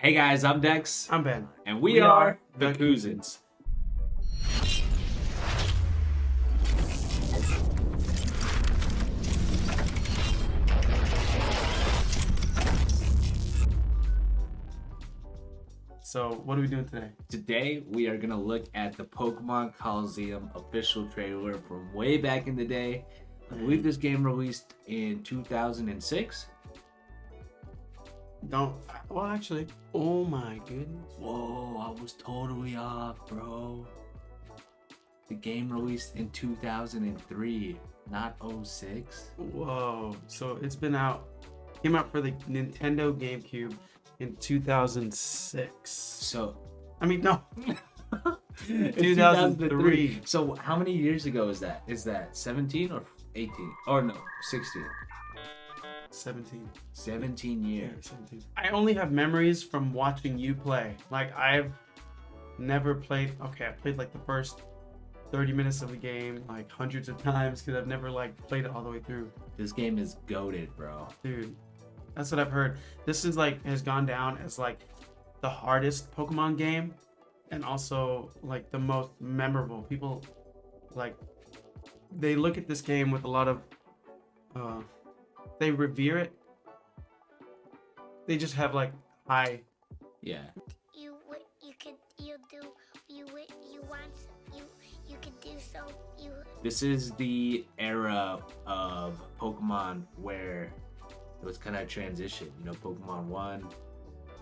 Hey guys, I'm Dex. I'm Ben. And we are the Coozins. So, what are we doing today? Today, we are going to look at the Pokémon Colosseum official trailer from way back in the day. I believe this game released in 2006. Actually, oh my goodness. Whoa, I was totally off, bro. The game released in 2003, not 06. Whoa. So, it's been out, came out for the Nintendo GameCube in 2006. So, I mean, no. 2003. So, how many years ago is that? Is that 17 or 18? Or no, 16. 17. 17 years. Yeah, 17. I only have memories from watching you play. Like, I've never played. Okay, I played like the first 30 minutes of the game like hundreds of times because I've never like played it all the way through. This game is goated, bro. Dude, that's what I've heard. This is like has gone down as like the hardest Pokemon game and also like the most memorable. People like they look at this game with a lot of they revere it. They just have like high. Yeah. You could do so. This is the era of Pokemon where it was kind of a transition. You know, Pokemon 1.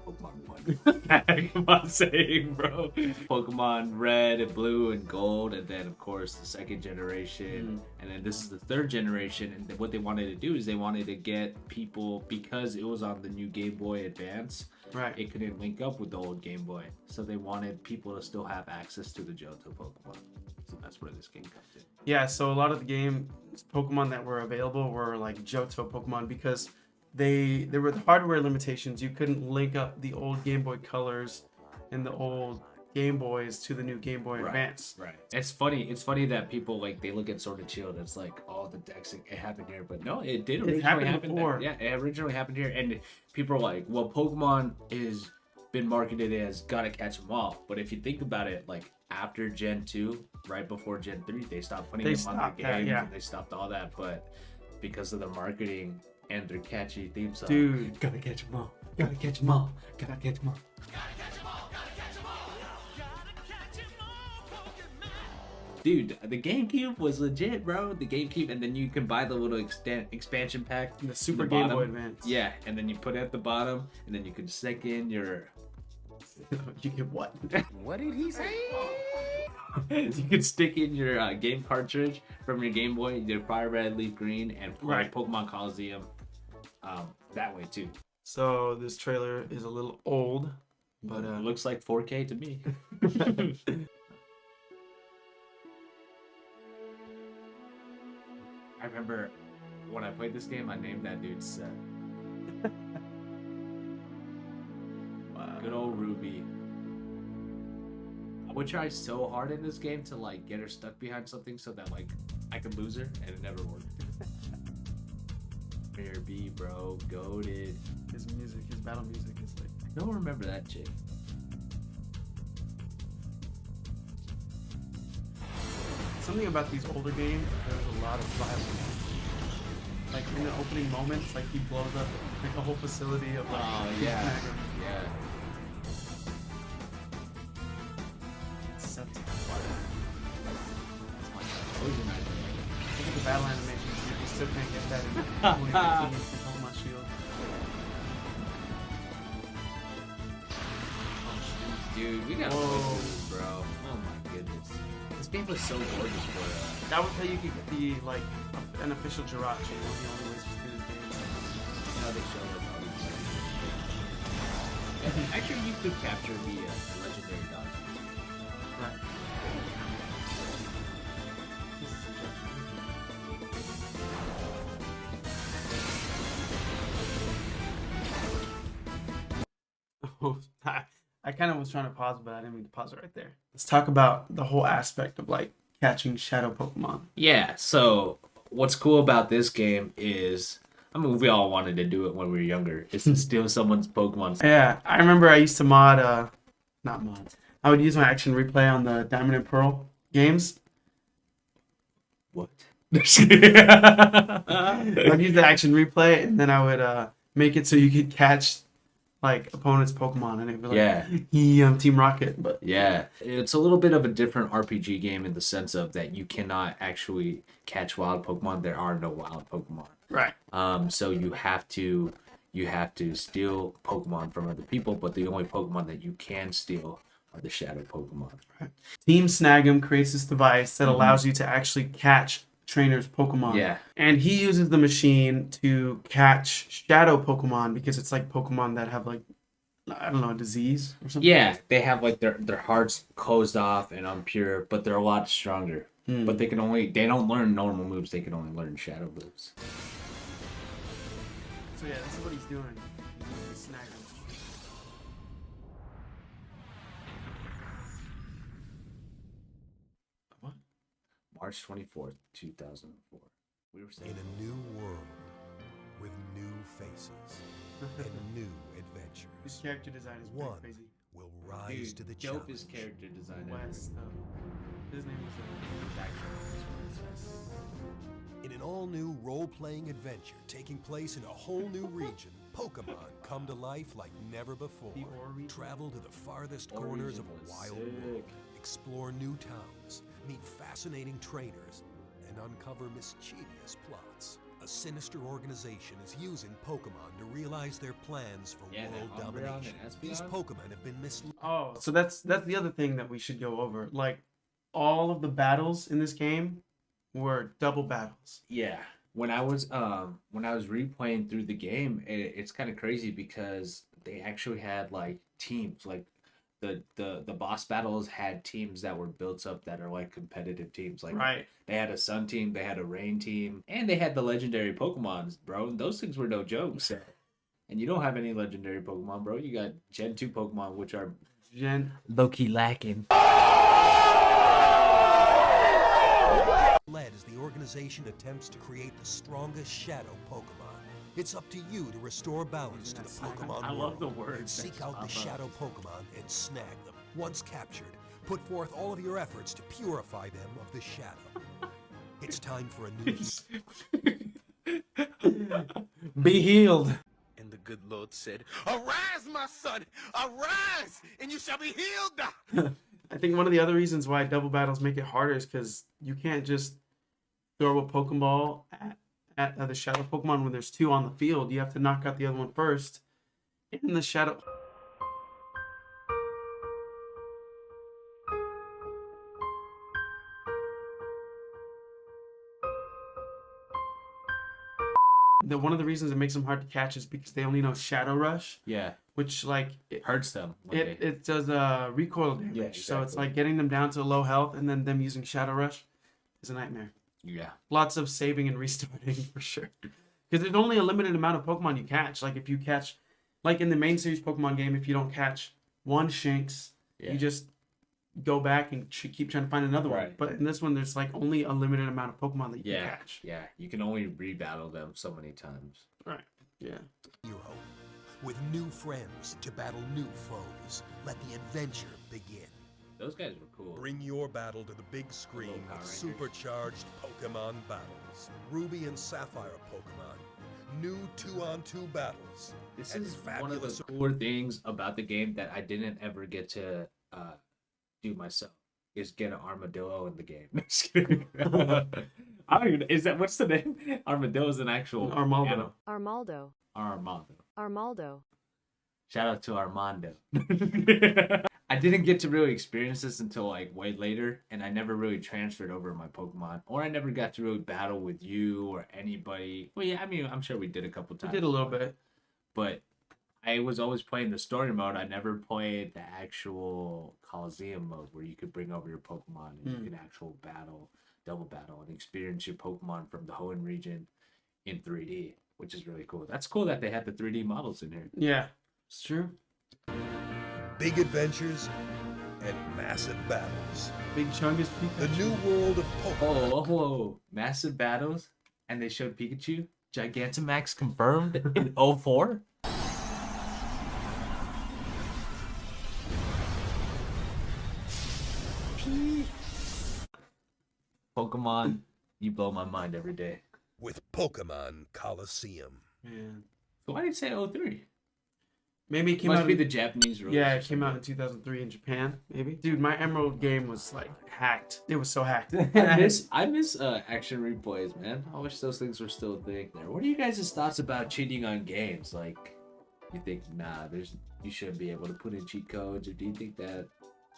Come on, saying, bro. Pokemon Red and Blue and Gold, and then of course the second generation, and then this is the third generation. And what they wanted to do is they wanted to get people, because it was on the new Game Boy Advance. Right. It couldn't link up with the old Game Boy, so they wanted people to still have access to the Johto Pokemon. So that's where this game comes in. Yeah. So a lot of the game Pokemon that were available were like Johto Pokemon because there were the hardware limitations. You couldn't link up the old Game Boy Colors and the old Game Boys to the new Game Boy Advance. Right. It's funny that people like they look at Sword and Shield. It's like, oh, the decks it happened here, but no, it did originally happen before. Yeah, it originally happened here, and people are like, well, Pokemon is been marketed as gotta catch them all. But if you think about it, like after Gen 2, right before Gen 3, they stopped putting them on the games. And they stopped all that, but because of the marketing and their catchy theme song. Dude, gotta catch them all. Gotta catch them all. Gotta catch them all. Dude, the GameCube was legit, bro. The GameCube, and then you can buy the little expansion pack. The Super Game Boy Advance. Yeah, and then you put it at the bottom, and then you can stick in your... You get what? What did he say? You could stick in your game cartridge from your Game Boy, your Fire Red, Leaf Green, and play Pokemon Colosseum that way too. So this trailer is a little old, but it looks like 4K to me. I remember when I played this game, I named that dude Seth. Wow. Good old Ruby. I would try so hard in this game to like get her stuck behind something so that like I could lose her, and it never worked. Mayor B, bro, goated. His music, his battle music is like... I don't remember that chick. Something about these older games, there's a lot of violence. Like in the opening moments, like he blows up like a whole facility of like... Oh, yeah. Yeah. Sets fire. Look at the battle animations. You still can't get that in 2015 from Pokemon Shield. Dude, we gotta play through this, bro. Oh my goodness. This game was so gorgeous for That was how you could get the like an official Jirachi. One of the only ways to do this game. you know, they showed us all these things. Yeah, actually, you could capture the legendary dog. Right. Oh, I kind of was trying to pause, but I didn't mean to pause it right there. Let's talk about the whole aspect of like catching shadow Pokemon. Yeah, so what's cool about this game is I mean, we all wanted to do it when we were younger. It's to steal someone's Pokemon. Yeah, I remember I used to mod, not mod. I would use my action replay on the Diamond and Pearl games. What? I'd use the action replay, and then I would make it so you could catch like opponent's Pokemon, and it'd be like, yeah, I'm Team Rocket. But yeah, it's a little bit of a different RPG game in the sense of that you cannot actually catch wild Pokemon. There are no wild Pokemon. right. So you have to steal Pokemon from other people, but the only Pokemon that you can steal are the Shadow Pokemon. Right. Team Snag'em creates this device that allows you to actually catch trainers' Pokemon. Yeah. And he uses the machine to catch Shadow Pokemon because it's like Pokemon that have like, I don't know, a disease or something. Yeah, they have like their hearts closed off and impure, but they're a lot stronger. But they don't learn normal moves, they can only learn shadow moves. So yeah, this is what he's doing. He's snagging. What? March 24th, 2004. We were saying In a new world with new faces and new adventures. His character design is One pretty crazy. will rise to the challenge. dopest character design ever. West, his name was In an all-new role-playing adventure taking place in a whole new region, Pokemon come to life like never before. The Ore region? Travel to the farthest Ore corners of region a was wild sick. world, explore new towns, meet fascinating trainers, and uncover mischievous plots. A sinister organization is using Pokemon to realize their plans for world domination. These Pokemon have been misled. Oh, so that's the other thing that we should go over. Like, all of the battles in this game were double battles. Yeah. When I was replaying through the game, it's kind of crazy because they actually had like teams, like the boss battles had teams that were built up that are like competitive teams. Like Right. they had a sun team, they had a rain team, and they had the legendary Pokemons, bro. And those things were no joke. So. And you don't have any legendary Pokemon, bro. You got Gen 2 Pokemon, which are low-key lacking. Led as the organization attempts to create the strongest shadow Pokemon. It's up to you to restore balance to the Pokemon I world. love the words. Seek out the shadow Pokemon and snag them. Once captured, put forth all of your efforts to purify them of the shadow. It's time for a new... Be healed. And the good Lord said, "Arise, my son, arise, and you shall be healed." I think one of the other reasons why double battles make it harder is because you can't just throw a Pokeball at the shadow Pokemon when there's two on the field. You have to knock out the other one first. In the shadow... One of the reasons it makes them hard to catch is because they only know Shadow Rush. Yeah. Which, like... It hurts them. It does recoil damage. Yeah, exactly. So it's like getting them down to low health and then them using Shadow Rush is a nightmare. Yeah. Lots of saving and restarting for sure. Because there's only a limited amount of Pokemon you catch. Like if you catch... Like in the main series Pokemon game, if you don't catch one Shinx, you just go back and keep trying to find another one. But in this one, there's like only a limited amount of Pokemon that you can catch. Yeah. You can only rebattle them so many times. Right. Yeah. Hero. With new friends to battle new foes. Let the adventure begin. Those guys were cool. Bring your battle to the big screen Power with Rangers. supercharged Pokemon battles. Ruby and Sapphire Pokemon. New 2-on-2 battles. This and is one of fabulous the cooler things about the game that I didn't ever get to do myself. Is get an armadillo in the game. Just kidding. I don't even. Is that what's the name? Armadillo is an actual Armaldo. animal. Armaldo. Armando. Shout out to Armando. I didn't get to really experience this until like way later, and I never really transferred over my Pokemon, or I never got to really battle with you or anybody. Well, yeah, I mean, I'm sure we did a couple times. We did a little bit, but I was always playing the story mode. I never played the actual Colosseum mode where you could bring over your Pokemon and you can actual double battle, and experience your Pokemon from the Hoenn region in 3D, which is really cool. That's cool that they had the 3D models in here. Yeah, it's true. big adventures and massive battles. Big Chungus Pikachu. The new world of Pokemon. Oh, massive battles, and they showed Pikachu. Gigantamax confirmed in 04? Pokemon, you blow my mind every day. With Pokemon Colosseum. Man. So why did you say 03? Maybe it came Must out. be the Japanese release. Yeah, it came out in 2003 in Japan. Maybe. Dude, my Emerald game was like hacked. It was so hacked. I miss action replays, man. I wish those things were still a thing there. What are you guys' thoughts about cheating on games? Like, you think you shouldn't be able to put in cheat codes, or do you think that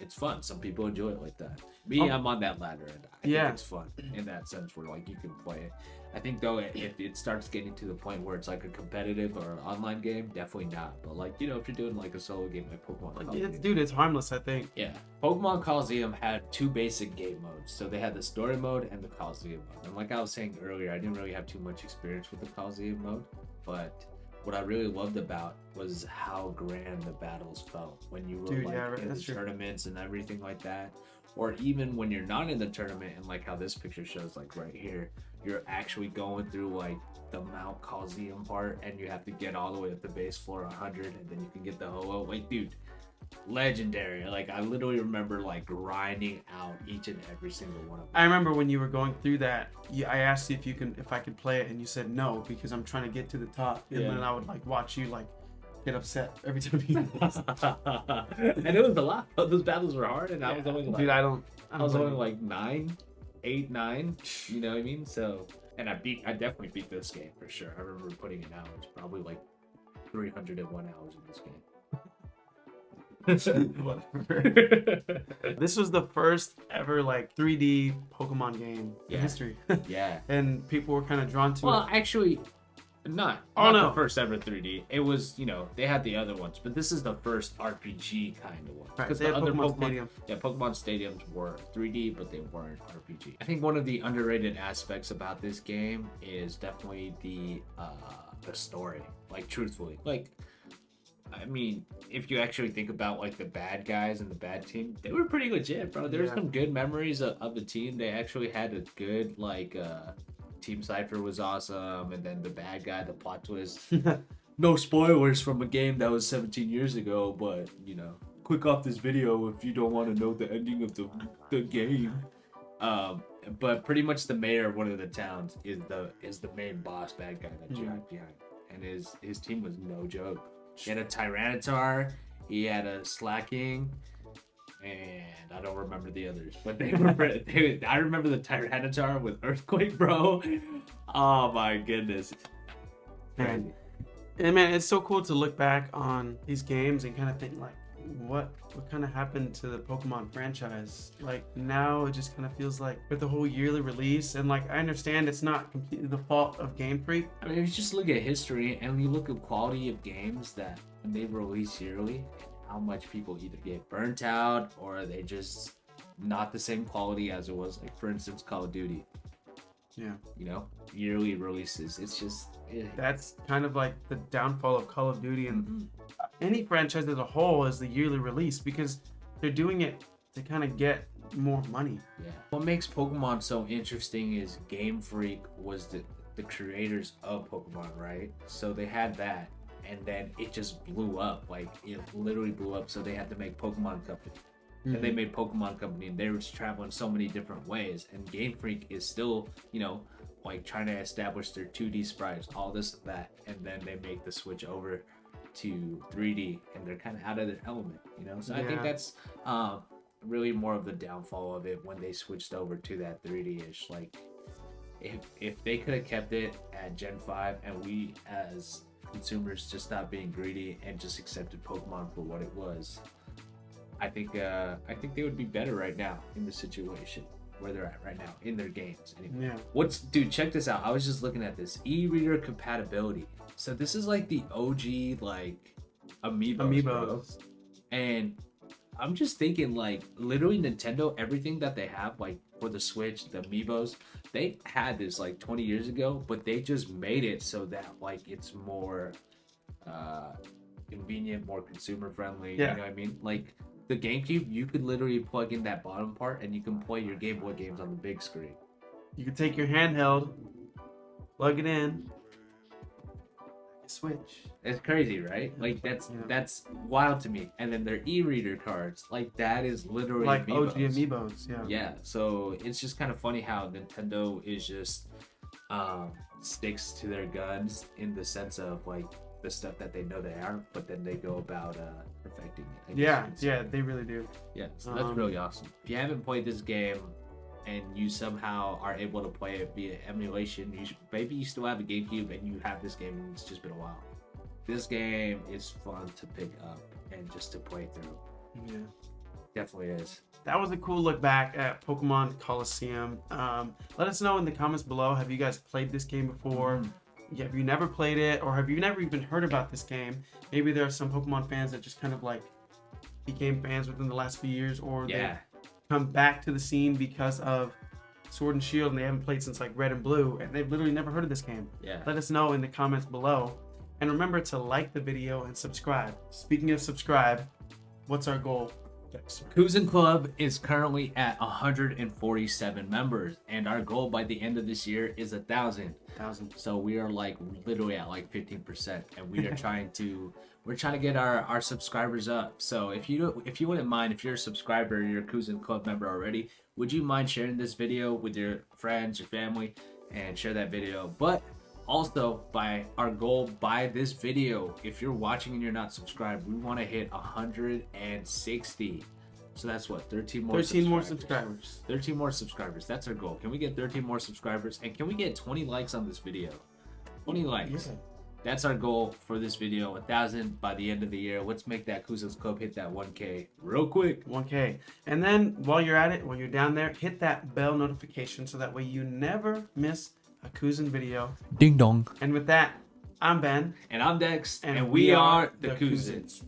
it's fun? Some people enjoy it like that. Me, I'm on that ladder, and I think it's fun in that sense where like you can play it. I think though if it starts getting to the point where it's like a competitive or an online game, definitely not. But like, you know, if you're doing like a solo game like Pokemon, dude, it's harmless, I think. Yeah, Pokemon Colosseum had two basic game modes. So they had the story mode and the Colosseum mode. And like I was saying earlier, I didn't really have too much experience with the Colosseum mode, but what I really loved about was how grand the battles felt when you were in the tournaments and everything like that. Or even when you're not in the tournament, and like how this picture shows, like right here, you're actually going through like the Mount Colosseum part, and you have to get all the way up to base floor 100, and then you can get the Ho-Oh. Like, dude, legendary. Like, I literally remember like grinding out each and every single one of them. I remember when you were going through that, I asked you if I could play it, and you said no because I'm trying to get to the top, and then I would like watch you like get upset every time you lost. And it was a lot. Those battles were hard, and I was only like, dude, I was only like 8, 9. You know what I mean? So, and I definitely beat this game for sure. I remember putting in hours, probably like 301 hours in this game. Whatever. This was the first ever like 3D Pokemon game in history. Yeah. And people were kind of drawn to it. Well, actually, not the first ever 3D. It was, you know, they had the other ones, but this is the first RPG kind of one. Right, Because they the had other Pokemon Stadium. Yeah, Pokemon Stadiums were 3D, but they weren't RPG. I think one of the underrated aspects about this game is definitely the story. Like, truthfully, like, I mean, if you actually think about like the bad guys and the bad team, they were pretty legit, bro. There's some good memories of the team. They actually had a good like Team Cypher was awesome, and then the bad guy, the plot twist. No spoilers from a game that was 17 years ago, but you know, click off this video if you don't want to know the ending of the game. But pretty much the mayor of one of the towns is the main boss bad guy that you have behind, and his team was no joke. He had a Tyranitar, he had a Slacking, and I don't remember the others, but I remember the Tyranitar with Earthquake, bro. Oh my goodness. Man, it's so cool to look back on these games and kind of think like, what kind of happened to the Pokemon franchise? Like, now it just kind of feels like with the whole yearly release, and like I understand it's not completely the fault of Game Freak. I mean, if you just look at history and you look at quality of games that when they release yearly, how much people either get burnt out or they just not the same quality as it was, like for instance Call of Duty. Yeah, you know, yearly releases, it's just that's kind of like the downfall of Call of Duty and any franchise as a whole is the yearly release, because they're doing it to kind of get more money. Yeah, what makes Pokemon so interesting is Game Freak was the creators of Pokemon, right? So they had that, and then it just blew up. Like, it literally blew up, so they had to make Pokemon Company. And they made Pokemon Company, and they were just traveling so many different ways. And Game Freak is still, you know, like trying to establish their 2D sprites, all this and that, and then they make the switch over to 3D, and they're kind of out of their element, you know. So I think that's really more of the downfall of it when they switched over to that 3D-ish. Like, if they could have kept it at Gen 5, and we as consumers just stopped being greedy and just accepted Pokemon for what it was, I think they would be better right now in the situation where they're at right now in their games. Anyway. Yeah. Dude, check this out. I was just looking at this e-reader compatibility. So this is like the OG like amiibos. Bro. And I'm just thinking, like, literally Nintendo, everything that they have, like for the Switch, the amiibos, they had this like 20 years ago, but they just made it so that like it's more convenient, more consumer friendly. You know what I mean? Like, the GameCube, you could literally plug in that bottom part and you can play your Game Boy games on the big screen. You can take your handheld, plug it in, Switch. It's crazy, right? Like that's wild to me. And then their e-reader cards, like that is literally like amiibos. OG amiibos. Yeah. Yeah. So it's just kind of funny how Nintendo is just sticks to their guns in the sense of like the stuff that they know they aren't, but then they go about perfecting it. Yeah, they really do. Yeah, so that's really awesome. If you haven't played this game and you somehow are able to play it via emulation, maybe you still have a GameCube and you have this game and it's just been a while. This game is fun to pick up and just to play through. Yeah, definitely is. That was a cool look back at Pokemon Colosseum. Let us know in the comments below. Have you guys played this game before? Have you never played it, or have you never even heard about this game? Maybe there are some Pokemon fans that just kind of like became fans within the last few years, or they come back to the scene because of Sword and Shield and they haven't played since like Red and Blue and they've literally never heard of this game. Let us know in the comments below, and remember to like the video and subscribe. Speaking of subscribe, what's our goal? Coozin Club is currently at 147 members, and our goal by the end of this year is 1,000. So we are like literally at like 15%, and we are trying to get our subscribers up. So if you wouldn't mind, if you're a subscriber, you're a Coozin Club member already, would you mind sharing this video with your friends, your family, and share that video? But also, by our goal by this video, if you're watching and you're not subscribed, we want to hit 160. So that's what, 13 more subscribers. 13 more subscribers. That's our goal. Can we get 13 more subscribers? And can we get 20 likes on this video? 20 likes. Yeah. That's our goal for this video. 1,000 by the end of the year. Let's make that Coozins Club hit that 1K real quick. 1K. And then while you're at it, while you're down there, hit that bell notification so that way you never miss a Coozin video. Ding dong. And with that, I'm Ben. And I'm Dex. And we are the Coozins.